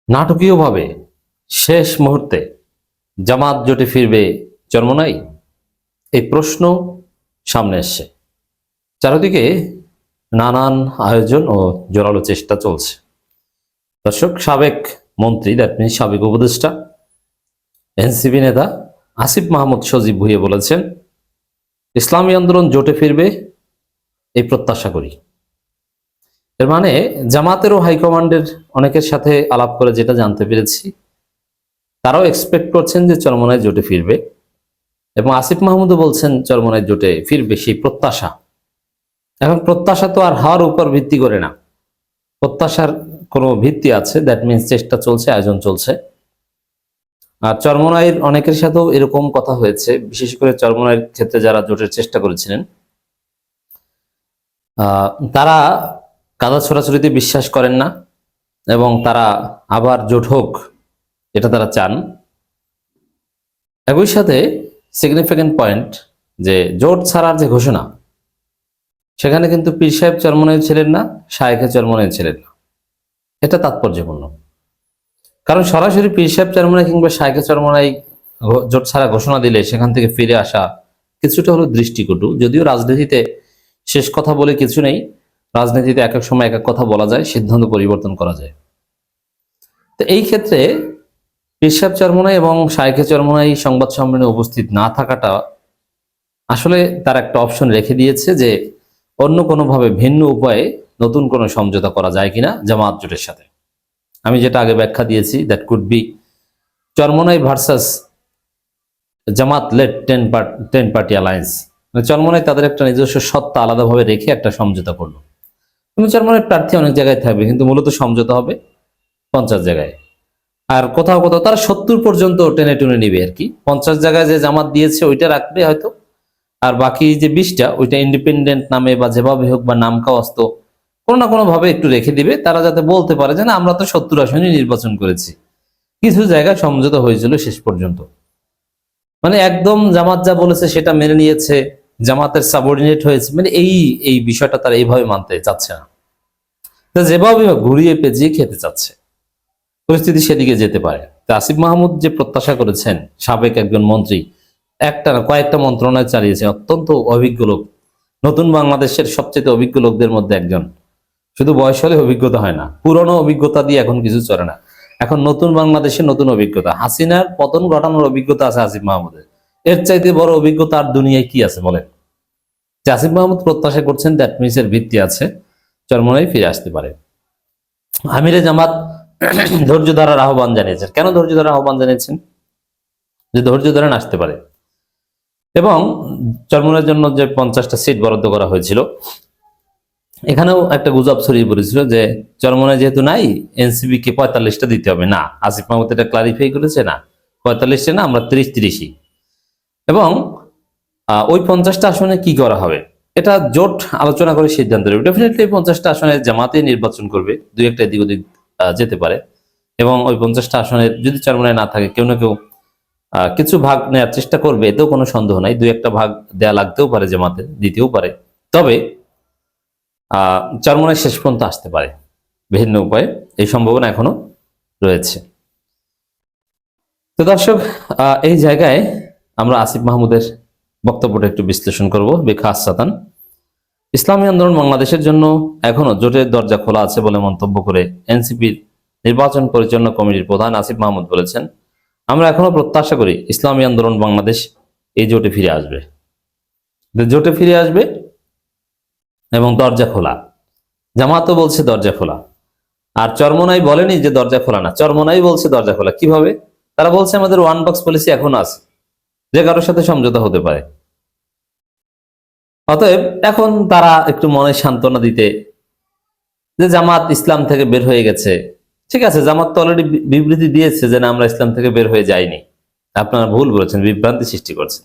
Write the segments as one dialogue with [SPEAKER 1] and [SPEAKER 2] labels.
[SPEAKER 1] নাটকীয়ভাবে শেষ মুহূর্তে জামাত জোটে ফিরবে চরমোনাই, এই প্রশ্ন সামনে এসছে। চারিদিকে নানান আয়োজন ও জোরালো চেষ্টা চলছে। দর্শক, সাবেক মন্ত্রী, দ্যাট মিনস সাবেক উপদেষ্টা, এনসিপি নেতা আসিফ মাহমুদ সজীব ভুঁইয়া বলেছেন, ইসলামী আন্দোলন জোটে ফিরবে এই প্রত্যাশা করি। এর মানে জামাতেরও হাইকমান্ডের অনেকের সাথে আলাপ করে যেটা জানতে পেরেছি, তারাও এক্সপেক্ট করছেন যে চরমোনাই জোটে ফিরবে, এবং আসিফ মাহমুদও বলছেন চরমোনাই জোটে ফিরবে, সেই প্রত্যাশা। এখন প্রত্যাশা তো আর হওয়ার উপর ভিত্তি করে না, প্রত্যাশার কোনো ভিত্তি আছে, দ্যাট মিনস চেষ্টা চলছে, আয়োজন চলছে। আর চরমোনাইয়ের অনেকের সাথেও এরকম কথা হয়েছে, বিশেষ করে চরমোনাইয়ের ক্ষেত্রে যারা জোটের চেষ্টা করেছিলেন তারা কাদা ছোড়াছুড়িতে বিশ্বাস করেন না, এবং তারা আবার জোট হোক এটা তারা চান। একই সাথে সিগনিফিক্যান্ট পয়েন্ট, যে জোট ছাড়ার যে ঘোষণা, সেখানে কিন্তু পীর সাহেব চরমোনাই ছিলেন না, শায়েখে চরমোনাই ছিলেন না। এটা তাৎপর্যপূর্ণ, কারণ সরাসরি পীর সাহেব চরমোনাই কিংবা শায়েখে চরমোনাই জোট ছাড়া ঘোষণা দিলে সেখান থেকে ফিরে আসা কিছুটা হলো দৃষ্টিকটু। যদিও রাজনীতিতে শেষ কথা বলে কিছু নেই, রাজনীতিতে এক এক সময় এক এক কথা বলা যায়, সিদ্ধান্ত পরিবর্তন করা যায়। তো এই ক্ষেত্রে পীর সাহেব চরমোনাই এবং শায়েখে চরমোনাই সংবাদ সম্মেলনে উপস্থিত না থাকাটা আসলে তার একটা অপশন রেখে দিয়েছে, যে অন্য কোনোভাবে ভিন্ন উপায়ে নতুন কোনো সমঝোতা করা যায় কিনা জামাত জোটের সাথে। আমি যেটা আগে ব্যাখ্যা দিয়েছি, that could be Charmonai versus Jamaat led 10 party alliance. Charmonai তাদের একটা নিজস্ব সত্তা আলাদাভাবে রেখে একটা সমঝোতা করলো, কিন্তু চরমোনাইয়ের প্রার্থী অনেক জায়গায় থাকবে, কিন্তু মূলত সমঝোতা হবে 50 জায়গায়। আর কোথাও কোথাও তারা 70 পর্যন্ত টেনে টুনে নিবে আর কি। 50 জায়গায় যে জামাত দিয়েছে ওইটা রাখবে হয়তো, আর বাকি যে 20টা ওইটা ইন্ডিপেন্ডেন্ট নামে বা যেভাবে হোক বা নামকাওয়াস্ত কোনো না কোনো ভাবে একটু রেখে দিবে, তারা যাতে বলতে পারে যে না, আমরা তো 70 আসনই নির্বাচন করেছি। কিছু জায়গায় সমঝোতা হয়েছিল শেষ পর্যন্ত, মানে একদম জামাত যা বলেছে সেটা মেনে নিয়েছে, জামাতের সাবঅর্ডিনেট হয়েছে, মানে এই বিষয়টা তারা এইভাবে মানতে চাচ্ছে না, যেভাবে ঘুরিয়ে পেঁচিয়ে খেতে চাচ্ছে। পরিস্থিতি সেদিকে যেতে পারে। তো আসিফ মাহমুদ যে প্রত্যাশা করেছেন, সাবেক একজন মন্ত্রী, একটা না কয়েকটা মন্ত্রণালয় চালিয়েছে, অত্যন্ত অভিজ্ঞ লোক, নতুন বাংলাদেশের সবচেয়ে অভিজ্ঞ লোকদের মধ্যে একজন। শুধু বয়স হলে অভিজ্ঞতা হয় না, পুরনো অভিজ্ঞতা দিয়ে এখন কিছু চলে না। এখন নতুন বাংলাদেশের নতুন অভিজ্ঞতা, হাসিনার পতন ঘটানোর অভিজ্ঞতা আছে আসিফ মাহমুদের। এর চাইতে বড় অভিজ্ঞতা আর দুনিয়ায় কি আছে বলেন? যে আসিফ মাহমুদ প্রত্যাশা করছেন, দ্যাট মিনস এর ভিত্তি আছে, চরমোনাই ফিরে আসতে পারে। আমিরে জামাত ধৈর্য ধরার আহ্বান জানিয়েছেন। কেন ধৈর্য ধরার আহ্বান জানিয়েছেন? যে ধৈর্য ধরে আসতে পারে। এবং চরমোনাইয়ের জন্য যে 50টা সিট বরাদ্দ করা হয়েছিল, এখানেও একটা গুজব ছড়িয়ে পড়েছিল যে চরমোনাই যেহেতু নাই, এনসিপি কে 45টা দিতে হবে। না, আসিফ মাহমুদ এটা ক্লারিফাই করেছে, না 45টা না, আমরা 30-30ই। এবং ওই 50টা আসনে কি করা হবে এটা জোট আলোচনা করে সিদ্ধান্ত নেবে। ডেফিনেটলি 50টা আসনে জামাতে নির্বাচন করবে, দুই একটা এদিক ওদিক যেতে পারে। এবং ওই 50টা আসনের যদি চরমোনাই না থাকে, কেউ না কেউ কিছু ভাগ নেওয়ার চেষ্টা করবে, এতেও কোনো সন্দেহ নাই। দুই একটা ভাগ দেয়া লাগতেও পারে, জামাতে দিতেও পারে। তবে চরমোনাই শেষ পর্যন্ত আসতে পারে বিভিন্ন উপায়ে, এই সম্ভাবনা এখনো রয়েছে। তো দর্শক, এই জায়গায় আমরা আসিফ মাহমুদের বক্তব্যটা একটু বিশ্লেষণ করব বেখাসাতান। ইসলামী আন্দোলন বাংলাদেশের জন্য এখনো জোটের দরজা খোলা আছে বলে মন্তব্য করে এনসিপির নির্বাচন পরিচালনা কমিটির প্রধান আসিফ মাহমুদ বলেছেন, আমরা এখনো প্রত্যাশা করি ইসলামী আন্দোলন বাংলাদেশ এই জোটে ফিরে আসবে, জোটে ফিরে আসবে এবং দরজা খোলা। জামাতও বলছে দরজা খোলা, আর চরমোনাই বলেনি যে দরজা খোলা না, চরমোনাই বলছে দরজা খোলা। কিভাবে? তারা বলছে আমাদের ওয়ান বক্স পলিসি এখনো আছে, যে কারোর সাথে সমঝোতা হতে পারে। অতএব এখন তারা একটু মনে সান্ত্বনা দিতে, যে জামাত ইসলাম থেকে বের হয়ে গেছে, ঠিক আছে, জামাত তো অলরেডি বিবৃতি দিয়েছে যে না, আমরা ইসলাম থেকে বের হয়ে যাইনি, আপনারা ভুল বলেছেন, বিভ্রান্তি সৃষ্টি করছেন।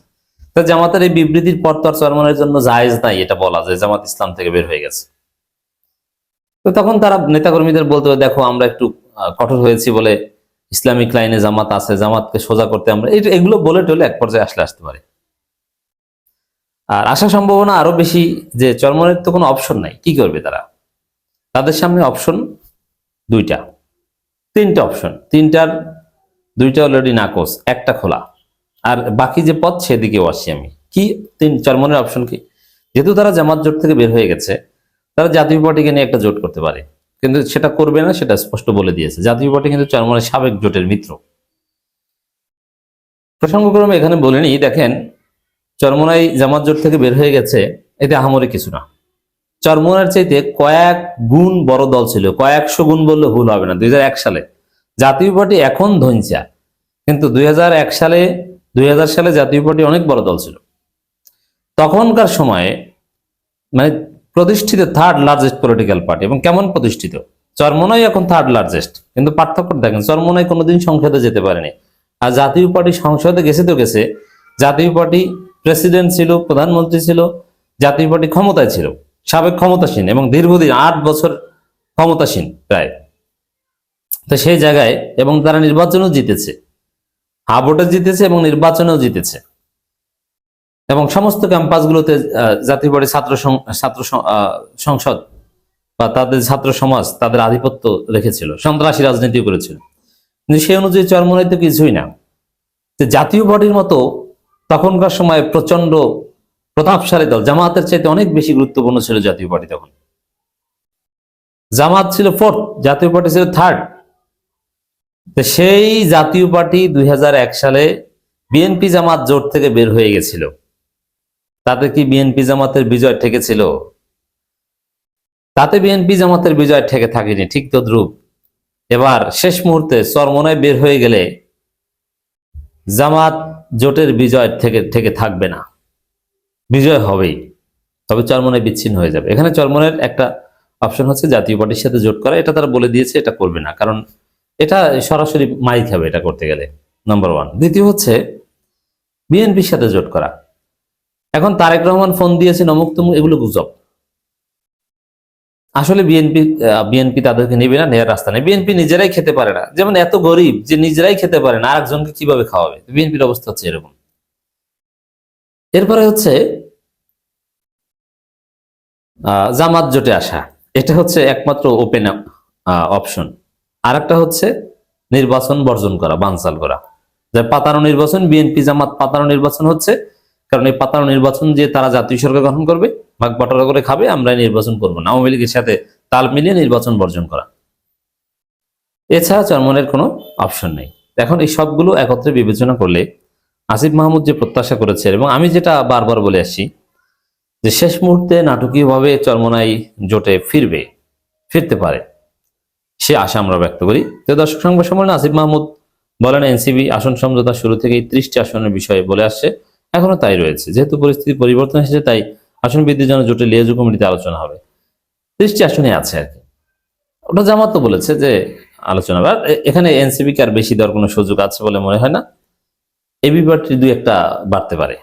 [SPEAKER 1] তো জামাতের এই বিবৃতির পর তো আর চরমোনাইয়ের জন্য জায়েজ নাই এটা বলা যে জামাত ইসলাম থেকে বের হয়ে গেছে। তো তখন তারা নেতাকর্মীদের বলতে হবে, দেখো আমরা একটু কঠোর হয়েছি বলে ইসলামিক লাইনে জামাত আছে, জামাতকে সোজা করতে আমরা এগুলো বলে টলে এক পর্যায়ে আসতে পারে। আর আসার সম্ভাবনা আরো বেশি যে চরমোনাইয়ের তো কোনো অপশন নাই, কি করবে তারা? তাদের সামনে অপশন দুইটা, তিনটা অপশন, তিনটার দুইটা অলরেডি নাকচ, একটা খোলা, আর বাকি যে পথ সেদিকেও আসি আমি। কি চরমনের অপশন কি? যেহেতু তারা জামাত জোট থেকে বের হয়ে গেছে, তারা জাতীয় পার্টিকে নিয়ে একটা জোট করতে পারে, কিন্তু সেটা করবে না, সেটা স্পষ্ট বলে দিয়েছে। জাতীয় পার্টি কিন্তু চরমনের সাবেক জোটের মিত্র। প্রসঙ্গক্রমে এখানে বলেনি, দেখেন চরমনাই জামাত জোট থেকে বের হয়ে গেছে, এতে আহামরি কিছু না। চরমনার চাইতে কয়েক গুণ বড় দল ছিল, কয়েকশো গুণ বললে ভুল হবে না। 2001 সালে জাতীয় পার্টি এখন ধনচা, কিন্তু 2001 সালে জাতীয় পার্টি অনেক বড় দল ছিল। তখনকার সময়ে মানে প্রতিষ্ঠিত থার্ড লার্জেস্ট পলিটিক্যাল পার্টি। এবং কেমন প্রতিষ্ঠিত? চরমনাই এখন থার্ড লার্জেস্ট, কিন্তু পার্থক্য দেখেন, চরমনাই কোনোদিন সংসদে যেতে পারেনি, আর জাতীয় পার্টি সংসদে গেছে তো গেছে। জাতীয় পার্টি প্রেসিডেন্ট ছিল, প্রধানমন্ত্রী ছিল, জাতীয় পার্টি ক্ষমতায় ছিল, সাবেক ক্ষমতাসীন, এবং দীর্ঘদিন 8 বছর ক্ষমতাসীন প্রায়। তো সেই জায়গায়, এবং তারা নির্বাচনেও জিতেছে, ভোটে জিতেছে এবং নির্বাচনেও জিতেছে, এবং সমস্ত ক্যাম্পাসগুলোতে জাতীয় পার্টি ছাত্র সংসদ বা তাদের ছাত্র সমাজ তাদের আধিপত্য রেখেছিল, সন্ত্রাসী রাজনীতি করেছিল। কিন্তু সেই অনুযায়ী চরমনাই তো কিছুই না। জাতীয় পার্টির মতো তখনকার সময় প্রচন্ড প্রতাপশালী দল, জামাতের চাইতে অনেক বেশি গুরুত্বপূর্ণ ছিল জাতীয় পার্টি তখন। জামাত ছিল ফোর্থ, জাতীয় পার্টি ছিল থার্ড। তো সেই জাতীয় পার্টি 2001 সালে বিএনপি জামাত জোট থেকে বের হয়ে গেছিল। তাতে কি বিএনপি জামাতের বিজয় ঠেকেছিল? তাতে বিএনপি জামাতের বিজয় ঠেকে থাকেনি, ঠিক তদ্রুপ এবার শেষ মুহূর্তে চরমনায় বের হয়ে গেলে জামাত জোটের বিজয় থেকে থাকবে না, বিজয় হবেই, তবে চরমনায় বিচ্ছিন্ন হয়ে যাবে। এখানে চরমনের একটা অপশন হচ্ছে জাতীয় পার্টির সাথে জোট করা, এটা তারা বলে দিয়েছে, এটা করবে না, কারণ এটা সরাসরি মাইক হবে এটা করতে গেলে, নাম্বার 1। দ্বিতীয় হচ্ছে বিএনপির সাথে জোট করা। এখন তারেক রহমান ফোন দিয়েছেন অমুক তমুক, এগুলো গুজব। আসলে বিএনপি তাদেরকে নেবে না, নেওয়ার রাস্তা নেই। বিএনপি নিজেরাই খেতে পারে না, যেমন এত গরিব যে নিজেরাই খেতে পারে না, আরেকজনকে কিভাবে খাওয়াবে? বিএনপির অবস্থা হচ্ছে এরকম। এরপরে হচ্ছে জামাত জোটে আসা, এটা হচ্ছে একমাত্র ওপেন অপশন। আর একটা হচ্ছে নির্বাচন বর্জন করা, বানচাল করা, যে পাতানো নির্বাচন। বিএনপি জামাত পাতানো নির্বাচন হচ্ছে, কারণ এই পাতানো নির্বাচন যে তারা জাতীয় সরকার গঠন করবে, ভাগ বাটোয়ারা করে খাবে, আমরা নির্বাচন করবো না, আওয়ামী লীগের সাথে তাল মিলিয়ে নির্বাচন বর্জন করা। এছাড়া চরমনের কোনো অপশন নেই। এখন এই সবগুলো একত্রে বিবেচনা করলে আসিফ মাহমুদ যে প্রত্যাশা করেছে, এবং আমি যেটা বারবার বলে আসছি, যে শেষ মুহূর্তে নাটকীয়ভাবে চরমনাই জোটে ফিরতে পারে, সে আশা আমরা ব্যক্ত করি। তো দর্শক সংবাদ সম্মেলনে আসিফ মাহমুদ বলেন, এনসিবি আসন সমঝোতা শুরু থেকেই 30টি আসনের বিষয়ে বলে আসছে, এখনো তাই রয়েছে। যেহেতু পরিস্থিতি পরিবর্তন এসেছে, তাই আসন বৃদ্ধির জন্য জোটের লিয়াজু কমিটিতে আলোচনা হবে। 30টি আসনে আছে আর কি, ওটা জামাত তো বলেছে যে আলোচনা। এখানে এনসিবি কে আর বেশি দেওয়ার কোনো সুযোগ আছে বলে মনে হয় না, এবি পার্টির 2-1টা বাড়তে পারে।